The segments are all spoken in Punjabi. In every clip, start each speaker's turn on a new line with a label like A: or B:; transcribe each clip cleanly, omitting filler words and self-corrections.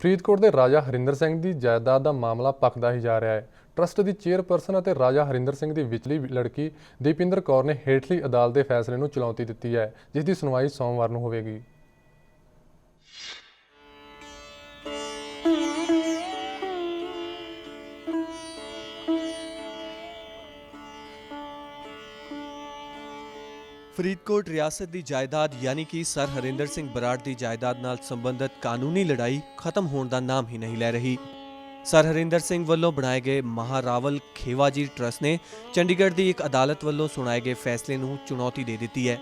A: ਫਰੀਦਕੋਟ ਦੇ ਰਾਜਾ ਹਰਿੰਦਰ ਸਿੰਘ ਦੀ ਜਾਇਦਾਦ ਦਾ ਮਾਮਲਾ ਭਖਦਾ ਹੀ ਜਾ ਰਿਹਾ ਹੈ। ਟਰਸਟ ਦੀ ਚੇਅਰਪਰਸਨ ਅਤੇ ਰਾਜਾ ਹਰਿੰਦਰ ਸਿੰਘ ਦੀ ਵਿਚਲੀ ਲੜਕੀ ਦੀਪਿੰਦਰ ਕੌਰ ਨੇ ਹੇਠਲੀ ਅਦਾਲਤ ਦੇ ਫੈਸਲੇ ਨੂੰ ਚੁਣੌਤੀ ਦਿੱਤੀ ਹੈ, ਜਿਸ ਦੀ ਸੁਣਵਾਈ ਸੋਮਵਾਰ ਨੂੰ ਹੋਵੇਗੀ।
B: ਫਰੀਦਕੋਟ ਰਿਆਸਤ ਦੀ ਜਾਇਦਾਦ ਯਾਨੀ ਕਿ ਸਰ ਹਰਿੰਦਰ ਸਿੰਘ ਬਰਾੜ ਦੀ ਜਾਇਦਾਦ ਨਾਲ ਸੰਬੰਧਿਤ ਕਾਨੂੰਨੀ ਲੜਾਈ ਖਤਮ ਹੋਣ ਦਾ ਨਾਮ ਹੀ ਨਹੀਂ ਲੈ ਰਹੀ। ਸਰ ਹਰਿੰਦਰ ਸਿੰਘ ਵੱਲੋਂ ਬਣਾਏ ਗਏ ਮਹਾਰਾਵਲ ਖੇਵਾਜੀ ਟਰਸਟ ਨੇ ਚੰਡੀਗੜ੍ਹ ਦੀ ਇੱਕ ਅਦਾਲਤ ਵੱਲੋਂ ਸੁਣਾਏ ਗਏ ਫੈਸਲੇ ਨੂੰ ਚੁਣੌਤੀ ਦੇ ਦਿੱਤੀ ਹੈ।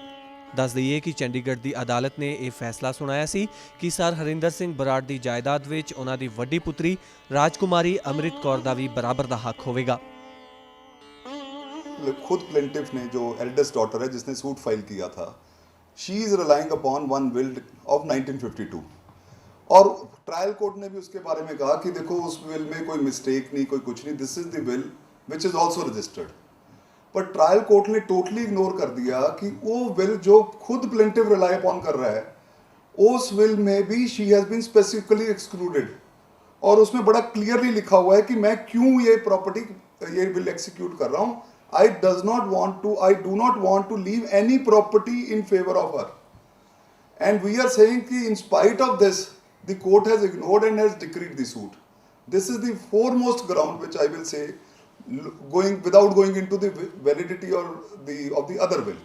B: ਦੱਸ ਦਈਏ ਕਿ ਚੰਡੀਗੜ੍ਹ ਦੀ ਅਦਾਲਤ ਨੇ ਇਹ ਫੈਸਲਾ ਸੁਣਾਇਆ ਸੀ ਕਿ ਸਰ ਹਰਿੰਦਰ ਸਿੰਘ ਬਰਾੜ ਦੀ ਜਾਇਦਾਦ ਵਿੱਚ ਉਹਨਾਂ ਦੀ ਵੱਡੀ ਪੁੱਤਰੀ ਰਾਜਕੁਮਾਰੀ ਅੰਮ੍ਰਿਤ ਕੌਰ ਦਾ ਵੀ ਬਰਾਬਰ ਦਾ ਹੱਕ ਹੋਵੇਗਾ।
C: खुद प्लेंटिफ ने जो एल्डेस्ट डॉटर है जिसने सूट फाइल किया था, she is relying upon one will of 1952 और ट्रायल कोर्ट ने भी उसके बारे में कहा कि देखो उस विल में कोई मिस्टेक नहीं, कोई कुछ नहीं, this is the will which is also registered. पर ट्रायल कोर्ट ने टोटली इग्नोर कर दिया कि वो विल जो खुद प्लेंटिफ रिलाई अपॉन कर रहा है, उस विल में भी she has been specifically excluded और उसमें बड़ा क्लियरली लिखा हुआ है कि मैं क्यों ये प्रॉपर्टी ये विल एक्सिक्यूट कर रहा हूँ। I do not want to leave any property in favor of her, and we are saying that in spite of this, the court has ignored and has decreed the suit. This is the foremost ground which I will say, without going into the validity or of the other will.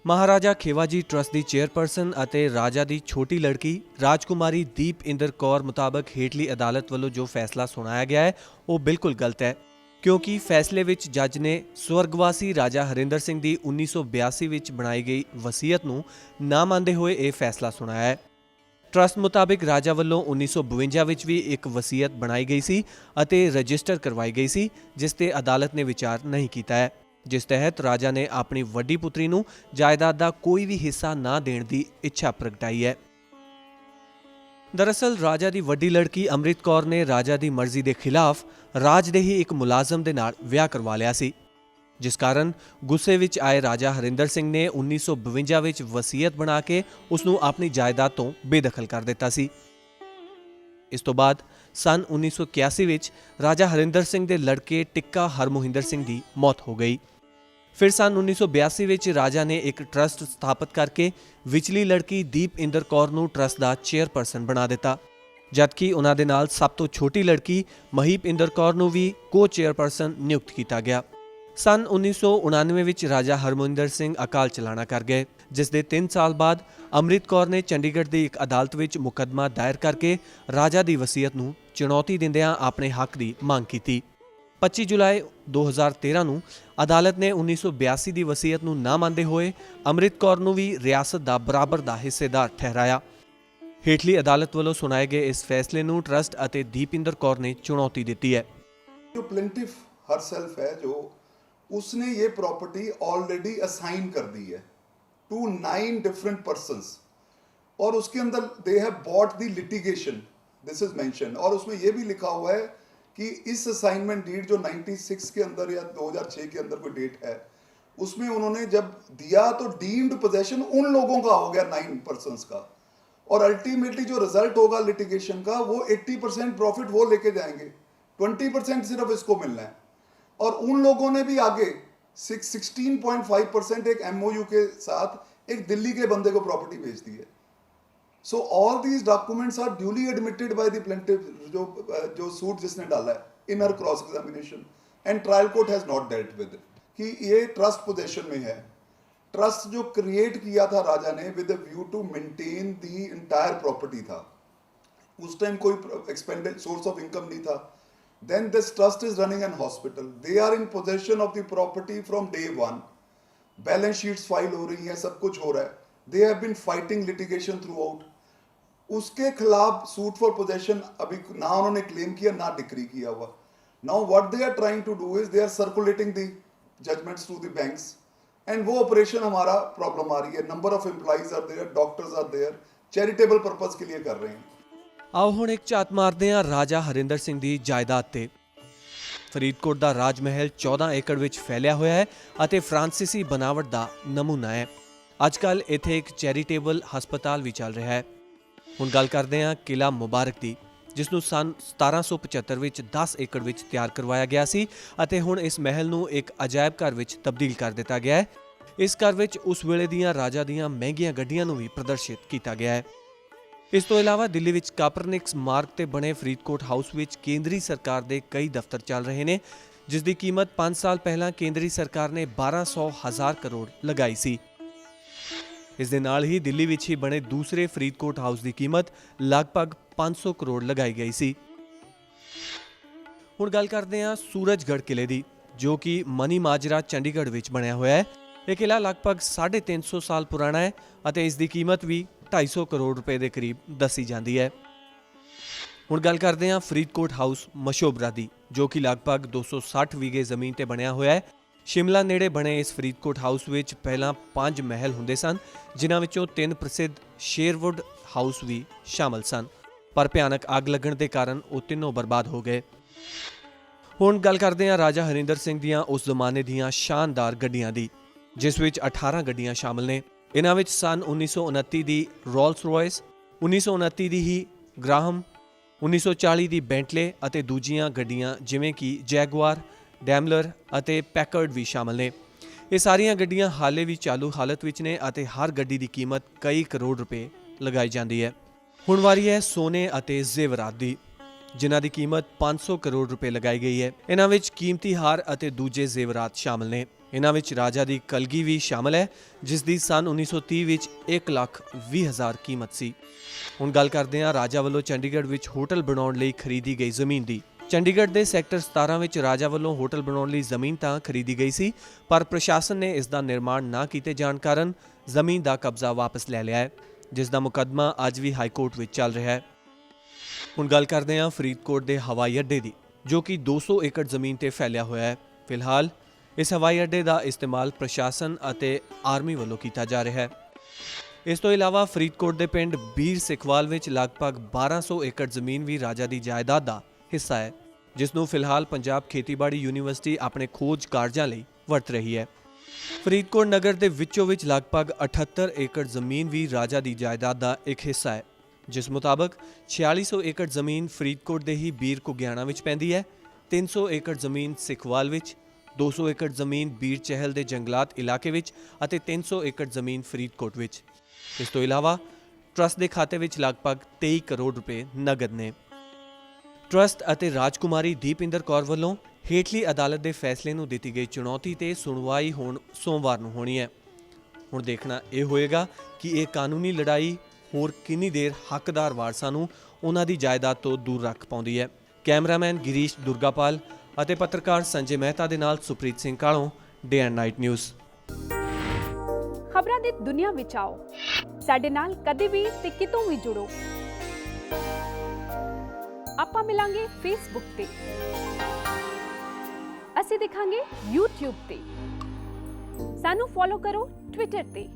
B: Maharaja Khewaji trust ਦੀ ਚੇਅਰਪਰਸਨ ਅਤੇ ਰਾਜਾ ਦੀ ਛੋਟੀ ਲੜਕੀ ਰਾਜਕੁਮਾਰੀ ਦੀਪਇੰਦਰ ਕੌਰ ਮੁਤਾਬਕ ਹੇਠਲੀ ਅਦਾਲਤ ਵੱਲੋਂ ਜੋ ਫੈਸਲਾ ਸੁਣਾਇਆ ਗਿਆ ਹੈ ਉਹ ਬਿਲਕੁਲ ਗਲਤ ਹੈ, ਕਿਉਂਕਿ ਫੈਸਲੇ ਵਿੱਚ ਜੱਜ ਨੇ ਸਵਰਗਵਾਸੀ ਰਾਜਾ ਹਰਿੰਦਰ ਸਿੰਘ ਦੀ 1982 ਵਿੱਚ ਬਣਾਈ ਗਈ ਵਸੀਅਤ ਨੂੰ ਨਾ ਮੰਨਦੇ ਹੋਏ ਇਹ ਫੈਸਲਾ ਸੁਣਾਇਆ ਹੈ। ਟਰਸਟ ਮੁਤਾਬਿਕ ਰਾਜਾ ਵੱਲੋਂ 1952 ਵਿੱਚ ਵੀ ਇੱਕ ਵਸੀਅਤ ਬਣਾਈ ਗਈ ਸੀ ਅਤੇ ਰਜਿਸਟਰ ਕਰਵਾਈ ਗਈ ਸੀ, ਜਿਸ ਤੇ ਅਦਾਲਤ ਨੇ ਵਿਚਾਰ ਨਹੀਂ ਕੀਤਾ ਹੈ, ਜਿਸ ਤਹਿਤ ਰਾਜਾ ਨੇ ਆਪਣੀ ਵੱਡੀ ਪੁੱਤਰੀ ਨੂੰ ਜਾਇਦਾਦ ਦਾ ਕੋਈ ਵੀ ਹਿੱਸਾ ਨਾ ਦੇਣ ਦੀ ਇੱਛਾ ਪ੍ਰਗਟਾਈ ਹੈ। ਦਰਅਸਲ ਰਾਜਾ ਦੀ ਵੱਡੀ ਲੜਕੀ ਅੰਮ੍ਰਿਤ ਕੌਰ ਨੇ ਰਾਜਾ ਦੀ ਮਰਜ਼ੀ ਦੇ ਖਿਲਾਫ ਰਾਜ ਦੇ ਹੀ ਇੱਕ ਮੁਲਾਜ਼ਮ ਦੇ ਨਾਲ ਵਿਆਹ ਕਰਵਾ ਲਿਆ ਸੀ, ਜਿਸ ਕਾਰਨ ਗੁੱਸੇ ਵਿੱਚ ਆਏ ਰਾਜਾ ਹਰਿੰਦਰ ਸਿੰਘ ਨੇ 1952 ਵਿੱਚ ਵਸੀਅਤ ਬਣਾ ਕੇ ਉਸ ਨੂੰ ਆਪਣੀ ਜਾਇਦਾਦ ਤੋਂ ਬੇਦਖਲ ਕਰ ਦਿੱਤਾ ਸੀ। ਇਸ ਤੋਂ ਬਾਅਦ ਸਨ 1981 ਵਿੱਚ ਰਾਜਾ ਹਰਿੰਦਰ ਸਿੰਘ ਦੇ ਲੜਕੇ ਟਿੱਕਾ ਹਰਮੋਹਿੰਦਰ ਸਿੰਘ ਦੀ ਮੌਤ ਹੋ ਗਈ। ਫਿਰ ਸਨ 1982 ਵਿੱਚ ਰਾਜਾ ਨੇ ਇੱਕ ਟਰਸਟ ਸਥਾਪਿਤ ਕਰਕੇ ਵਿਚਲੀ ਲੜਕੀ ਦੀਪਇੰਦਰ ਕੌਰ ਨੂੰ ਟਰਸਟ ਦਾ ਚੇਅਰਪਰਸਨ ਬਣਾ ਦਿੱਤਾ, ਜਦਕਿ ਉਹਨਾਂ ਦੇ ਨਾਲ ਸਭ ਤੋਂ ਛੋਟੀ ਲੜਕੀ ਮਹੀਪਇੰਦਰ ਕੌਰ ਨੂੰ ਵੀ ਕੋ ਚੇਅਰਪਰਸਨ ਨਿਯੁਕਤ ਕੀਤਾ ਗਿਆ। ਸਨ 1999 ਵਿੱਚ ਰਾਜਾ ਹਰਮੋਹਿੰਦਰ ਸਿੰਘ ਅਕਾਲ ਚਲਾਣਾ ਕਰ ਗਏ, ਜਿਸ ਦੇ 3 ਸਾਲ ਬਾਅਦ ਅੰਮ੍ਰਿਤ ਕੌਰ ਨੇ ਚੰਡੀਗੜ੍ਹ ਦੀ ਇੱਕ ਅਦਾਲਤ ਵਿੱਚ ਮੁਕੱਦਮਾ ਦਾਇਰ ਕਰਕੇ ਰਾਜਾ ਦੀ ਵਸੀਅਤ ਨੂੰ ਚੁਣੌਤੀ ਦਿੰਦਿਆਂ ਆਪਣੇ ਹੱਕ ਦੀ ਮੰਗ ਕੀਤੀ। 25 ਜੁਲਾਈ 2013 ਨੂੰ ਅਦਾਲਤ ਨੇ 1982 ਦੀ ਵਸੀਅਤ ਨੂੰ ਨਾ ਮੰਨਦੇ ਹੋਏ ਅੰਮ੍ਰਿਤ ਕੌਰ ਨੂੰ ਵੀ ਰਿਆਸਤ ਦਾ ਬਰਾਬਰ ਦਾ ਹਿੱਸੇਦਾਰ ਠਹਿਰਾਇਆ। ਹੇਠਲੀ ਅਦਾਲਤ ਵੱਲੋਂ ਸੁਣਾਏ ਗਏ ਇਸ ਫੈਸਲੇ ਨੂੰ ਟਰਸਟ ਅਤੇ ਦੀਪਇੰਦਰ ਕੌਰ ਨੇ ਚੁਣੌਤੀ ਦਿੱਤੀ ਹੈ।
C: जो प्लेंटिफ हरसेल्फ है, जो उसने ये प्रॉपर्टी ऑलरेडी असाइन कर दी है टू 9 डिफरेंट पर्सन्स और उसके अंदर they have bought the litigation, this is mention, और उसमें ये भी लिखा हुआ है कि इस असाइनमेंट डीड जो 96 के अंदर या 2006 के अंदर कोई डेट है, उसमें उन्होंने जब दिया तो डीम्ड पोजेशन उन लोगों का हो गया 9 पर्सन्स का, और अल्टीमेटली जो रिजल्ट होगा लिटिगेशन का वो 80% प्रॉफिट वो लेके जाएंगे, 20% सिर्फ इसको मिलना है। और उन लोगों ने भी आगे 16.5% एक MOU के साथ एक दिल्ली के बंदे को प्रॉपर्टी बेच दी है। So all these documents are duly admitted by the plaintiff, जो सूट जिसने डाला है in her cross examination, and trial court has not dealt with कि ये ट्रस्ट पोजेशन में है। ट्रस्ट जो क्रिएट किया था राजा ने with a view to maintain the entire property था, उस टाइम कोई एक्सपेंडेड सोर्स ऑफ इनकम नहीं था। Then this trust is running an hospital, they are in possession of the property from day one, balance sheets file हो रही हैं, सब कुछ हो रहा है, they have been fighting litigation throughout, उसके खिलाफ सूट फॉर पोजेशन अभी ना उन्होंने क्लेम किया ना डिक्री किया हुआ। Now what they are trying to do is they are circulating the judgments to the banks, and वो ऑपरेशन हमारा प्रॉब्लम आ रही है। Number of employees are there, doctors are there, charitable purpose के लिए कर रहे हैं।
B: ਆਓ ਹੁਣ ਇੱਕ ਝਾਤ ਮਾਰਦੇ ਹਾਂ ਰਾਜਾ ਹਰਿੰਦਰ ਸਿੰਘ ਦੀ ਜਾਇਦਾਦ ਤੇ। ਫਰੀਦਕੋਟ ਦਾ ਰਾਜ ਮਹਿਲ 14 ਏਕੜ ਵਿੱਚ ਫੈਲਿਆ ਹੋਇਆ ਹੈ ਅਤੇ ਫਰਾਂਸੀਸੀ ਬਣਾਵਟ ਦਾ ਨਮੂਨਾ ਹੈ। ਅੱਜਕੱਲ ਇੱਥੇ ਇੱਕ ਚੈਰੀਟੇਬਲ ਹਸਪਤਾਲ ਵੀ ਚੱਲ ਰਿਹਾ ਹੈ। ਹੁਣ ਗੱਲ ਕਰਦੇ ਹਾਂ ਕਿਲਾ ਮੁਬਾਰਕ ਦੀ, ਜਿਸ ਨੂੰ ਸਨ 1775 ਵਿੱਚ 10 ਏਕੜ ਵਿੱਚ ਤਿਆਰ ਕਰਵਾਇਆ ਗਿਆ ਸੀ ਅਤੇ ਹੁਣ ਇਸ ਮਹਿਲ ਨੂੰ ਇੱਕ ਅਜਾਇਬ ਘਰ ਵਿੱਚ ਤਬਦੀਲ ਕਰ ਦਿੱਤਾ ਗਿਆ ਹੈ। ਇਸ ਘਰ ਵਿੱਚ ਉਸ ਵੇਲੇ ਦੀਆਂ ਰਾਜਾ ਦੀਆਂ ਮਹਿੰਗੀਆਂ ਗੱਡੀਆਂ ਨੂੰ ਵੀ ਪ੍ਰਦਰਸ਼ਿਤ ਕੀਤਾ ਗਿਆ ਹੈ। ਇਸ ਤੋਂ ਇਲਾਵਾ ਦਿੱਲੀ ਵਿੱਚ ਕਾਪਰਨਿਕਸ ਮਾਰਗ ਤੇ ਬਣੇ ਫਰੀਦਕੋਟ ਹਾਊਸ ਵਿੱਚ ਕੇਂਦਰੀ ਸਰਕਾਰ ਦੇ ਕਈ ਦਫ਼ਤਰ ਚੱਲ ਰਹੇ ਨੇ, ਜਿਸ ਦੀ ਕੀਮਤ 5 ਸਾਲ ਪਹਿਲਾਂ ਕੇਂਦਰੀ ਸਰਕਾਰ ਨੇ 1200,000 ਕਰੋੜ ਲਗਾਈ ਸੀ। ਇਸ ਦੇ ਨਾਲ ਹੀ ਦਿੱਲੀ ਵਿੱਚ ਹੀ ਬਣੇ ਦੂਸਰੇ ਫਰੀਦਕੋਟ ਹਾਊਸ ਦੀ ਕੀਮਤ ਲਗਭਗ 500 ਕਰੋੜ ਲਗਾਈ ਗਈ ਸੀ। ਹੁਣ ਗੱਲ ਕਰਦੇ ਹਾਂ ਸੂਰਜਗੜ੍ਹ ਕਿਲੇ ਦੀ, ਜੋ ਕਿ ਮਨੀ ਮਾਜਰਾ ਚੰਡੀਗੜ੍ਹ ਵਿੱਚ ਬਣਿਆ ਹੋਇਆ ਹੈ। ਇਹ ਕਿਲਾ ਲਗਭਗ 350 ਸਾਲ ਪੁਰਾਣਾ ਹੈ ਅਤੇ ਇਸ ਦੀ ਕੀਮਤ ਵੀ 250 ਕਰੋੜ ਰੁਪਏ ਦੇ ਕਰੀਬ ਦੱਸੀ ਜਾਂਦੀ ਹੈ। ਹੁਣ ਗੱਲ ਕਰਦੇ ਹਾਂ ਫਰੀਦਕੋਟ ਹਾਊਸ ਮਸ਼ੋਬਰਾ ਦੀ, ਜੋ ਕਿ ਲਗਭਗ 260 ਵੀਗੇ ਜ਼ਮੀਨ ਤੇ ਬਣਿਆ ਹੋਇਆ ਹੈ। ਸ਼ਿਮਲਾ ਨੇੜੇ ਬਣੇ ਇਸ ਫਰੀਦਕੋਟ ਹਾਊਸ ਵਿੱਚ ਪਹਿਲਾਂ 5 ਮਹਿਲ ਹੁੰਦੇ ਸਨ, ਜਿਨ੍ਹਾਂ ਵਿੱਚੋਂ 3 ਪ੍ਰਸਿੱਧ ਸ਼ੇਰਵੁੱਡ ਹਾਊਸ ਵੀ ਸ਼ਾਮਲ ਸਨ, ਪਰ ਭਿਆਨਕ ਅੱਗ ਲੱਗਣ ਦੇ ਕਾਰਨ ਉਹ ਤਿੰਨੋਂ ਬਰਬਾਦ ਹੋ ਗਏ। ਹੁਣ ਗੱਲ ਕਰਦੇ ਹਾਂ ਰਾਜਾ ਹਰਿੰਦਰ ਸਿੰਘ ਦੀਆਂ ਉਸ ਜ਼ਮਾਨੇ ਦੀਆਂ ਸ਼ਾਨਦਾਰ ਗੱਡੀਆਂ ਦੀ, ਜਿਸ ਵਿੱਚ 18 ਗੱਡੀਆਂ ਸ਼ਾਮਲ ਨੇ। ਇਹਨਾਂ ਵਿੱਚ ਸਨ 1929 ਦੀ ਰੋਲਸ ਰॉयਸ, 1929 ਦੀ ਹੀ ਗ੍ਰਾਹਮ, 1940 ਦੀ ਬੈਂਟਲੇ ਅਤੇ ਦੂਜੀਆਂ ਗੱਡੀਆਂ ਜਿਵੇਂ ਕਿ ਜੈਗੁਆਰ, ਡੈਮਲਰ ਅਤੇ ਪੈਕਰਡ ਵੀ ਸ਼ਾਮਲ ਨੇ। ਇਹ ਸਾਰੀਆਂ ਗੱਡੀਆਂ ਹਾਲੇ ਵੀ ਚਾਲੂ ਹਾਲਤ ਵਿੱਚ ਨੇ ਅਤੇ ਹਰ ਗੱਡੀ ਦੀ ਕੀਮਤ ਕਈ ਕਰੋੜ ਰੁਪਏ ਲਗਾਈ ਜਾਂਦੀ ਹੈ। ਹੁਣ ਵਾਰੀ ਹੈ ਸੋਨੇ ਅਤੇ ਜ਼ੇਵਰਾਤ ਦੀ, ਜਿਨ੍ਹਾਂ ਦੀ ਕੀਮਤ 500 ਕਰੋੜ ਰੁਪਏ ਲਗਾਈ ਗਈ ਹੈ। ਇਹਨਾਂ ਵਿੱਚ ਕੀਮਤੀ ਹਾਰ ਅਤੇ ਦੂਜੇ ਜ਼ੇਵਰਾਤ ਸ਼ਾਮਲ ਨੇ। ਇਹਨਾਂ ਵਿੱਚ ਰਾਜਾ ਦੀ ਕਲਗੀ ਵੀ ਸ਼ਾਮਲ ਹੈ, ਜਿਸ ਦੀ ਸਨ 1930 ਵਿੱਚ 1,20,000 ਕੀਮਤ ਸੀ। ਹੁਣ ਗੱਲ ਕਰਦੇ ਹਾਂ ਰਾਜਾ ਵੱਲੋਂ ਚੰਡੀਗੜ੍ਹ ਵਿੱਚ ਹੋਟਲ ਬਣਾਉਣ ਲਈ ਖਰੀਦੀ ਗਈ ਜ਼ਮੀਨ ਦੀ। ਚੰਡੀਗੜ੍ਹ ਦੇ ਸੈਕਟਰ 17 ਵਿੱਚ ਰਾਜਾ ਵੱਲੋਂ ਹੋਟਲ ਬਣਾਉਣ ਲਈ ਜ਼ਮੀਨ ਤਾਂ ਖਰੀਦੀ ਗਈ ਸੀ, ਪਰ ਪ੍ਰਸ਼ਾਸਨ ਨੇ ਇਸ ਦਾ ਨਿਰਮਾਣ ਨਾ ਕੀਤੇ ਜਾਣ ਕਾਰਨ ਜ਼ਮੀਨ ਦਾ ਕਬਜ਼ਾ ਵਾਪਸ ਲੈ ਲਿਆ ਹੈ, ਜਿਸ ਦਾ ਮੁਕੱਦਮਾ ਅੱਜ ਵੀ ਹਾਈ ਕੋਰਟ ਵਿੱਚ ਚੱਲ ਰਿਹਾ ਹੈ। ਹੁਣ ਗੱਲ ਕਰਦੇ ਹਾਂ ਫਰੀਦਕੋਟ ਦੇ ਹਵਾਈ ਅੱਡੇ ਦੀ, ਜੋ ਕਿ 200 ਏਕੜ ਜ਼ਮੀਨ ਤੇ ਫੈਲਿਆ ਹੋਇਆ ਹੈ। ਫਿਲਹਾਲ ਇਸ ਹਵਾਈ ਅੱਡੇ ਦਾ ਇਸਤੇਮਾਲ ਪ੍ਰਸ਼ਾਸਨ ਅਤੇ ਆਰਮੀ ਵੱਲੋਂ ਕੀਤਾ ਜਾ ਰਿਹਾ ਹੈ। ਇਸ ਤੋਂ ਇਲਾਵਾ ਫਰੀਦਕੋਟ ਦੇ ਪਿੰਡ ਬੀਰ ਸਿੱਖਵਾਲ ਵਿੱਚ ਲਗਭਗ 1200 ਏਕੜ ਜ਼ਮੀਨ ਵੀ ਰਾਜਾ ਦੀ ਜਾਇਦਾਦ ਦਾ ਹਿੱਸਾ ਹੈ, ਜਿਸ ਨੂੰ ਫਿਲਹਾਲ ਪੰਜਾਬ ਖੇਤੀਬਾੜੀ ਯੂਨੀਵਰਸਿਟੀ ਆਪਣੇ ਖੋਜ ਕਾਰਜਾਂ ਲਈ ਵਰਤ ਰਹੀ ਹੈ। ਫਰੀਦਕੋਟ ਨਗਰ ਦੇ ਵਿੱਚੋਂ ਵਿੱਚ ਲਗਭਗ 78 ਏਕੜ ਜ਼ਮੀਨ ਵੀ ਰਾਜਾ ਦੀ ਜਾਇਦਾਦ ਦਾ ਇੱਕ ਹਿੱਸਾ ਹੈ, ਜਿਸ ਮੁਤਾਬਕ 4600 ਏਕੜ ਜ਼ਮੀਨ ਫਰੀਦਕੋਟ ਦੇ ਹੀ ਬੀਰ ਘੁਗਿਆਣਾ ਵਿੱਚ ਪੈਂਦੀ ਹੈ, 300 ਏਕੜ ਜ਼ਮੀਨ ਸਿੱਖਵਾਲ ਵਿੱਚ, 200 ਏਕੜ ਜ਼ਮੀਨ ਬੀਰ ਚਹਿਲ ਦੇ ਜੰਗਲਾਤ ਇਲਾਕੇ ਵਿੱਚ ਅਤੇ 300 ਏਕੜ ਜ਼ਮੀਨ ਫਰੀਦਕੋਟ ਵਿੱਚ। ਇਸ ਤੋਂ ਇਲਾਵਾ ਟਰਸਟ ਦੇ ਖਾਤੇ ਵਿੱਚ ਲਗਭਗ 23 ਕਰੋੜ ਰੁਪਏ ਨਗਦ ਨੇ। ਟਰਸਟ ਅਤੇ ਰਾਜਕੁਮਾਰੀ ਦੀਪਿੰਦਰ ਕੌਰ ਵੱਲੋਂ ਹੇਠਲੀ ਅਦਾਲਤ ਦੇ ਫੈਸਲੇ ਨੂੰ ਦਿੱਤੀ ਗਈ ਚੁਣੌਤੀ ਤੇ ਸੁਣਵਾਈ ਹੁਣ ਸੋਮਵਾਰ ਨੂੰ ਹੋਣੀ ਹੈ। ਹੁਣ ਦੇਖਣਾ ਇਹ ਹੋਏਗਾ ਕਿ ਇਹ ਕਾਨੂੰਨੀ ਲੜਾਈ ਹੋਰ ਕਿੰਨੀ ਦੇਰ ਹੱਕਦਾਰ ਵਾਰਸਾਂ ਨੂੰ ਉਹਨਾਂ ਦੀ ਜਾਇਦਾਦ ਤੋਂ ਦੂਰ ਰੱਖ ਪਾਉਂਦੀ ਹੈ। ਕੈਮਰਾਮੈਨ ਗਿਰੀਸ਼ ਦੁਰਗਾਪਾਲ ਅਤੇ ਪੱਤਰਕਾਰ ਸੰਜੇ ਮਹਿਤਾ ਦੇ ਨਾਲ ਸੁਪ੍ਰੀਤ ਸਿੰਘ ਕਾਲੋਂ, ਡੇ ਐਂਡ ਨਾਈਟ ਨਿਊਜ਼।
D: ਖਬਰਾਂ ਦੀ ਦੁਨੀਆ ਵਿੱਚ ਆਓ, ਸਾਡੇ ਨਾਲ ਕਦੇ ਵੀ ਤੇ ਕਿਤੋਂ ਵੀ ਜੁੜੋ। ਆਪਾਂ ਮਿਲਾਂਗੇ ਫੇਸਬੁੱਕ ਤੇ, ਅਸੀਂ ਦਿਖਾਂਗੇ YouTube ਤੇ, ਸਾਨੂੰ ਫੋਲੋ ਕਰੋ ਟਵਿੱਟਰ ਤੇ।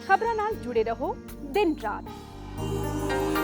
D: ਖਬਰਾਂ ਨਾਲ ਜੁੜੇ ਰਹੋ ਦਿਨ ਰਾਤ।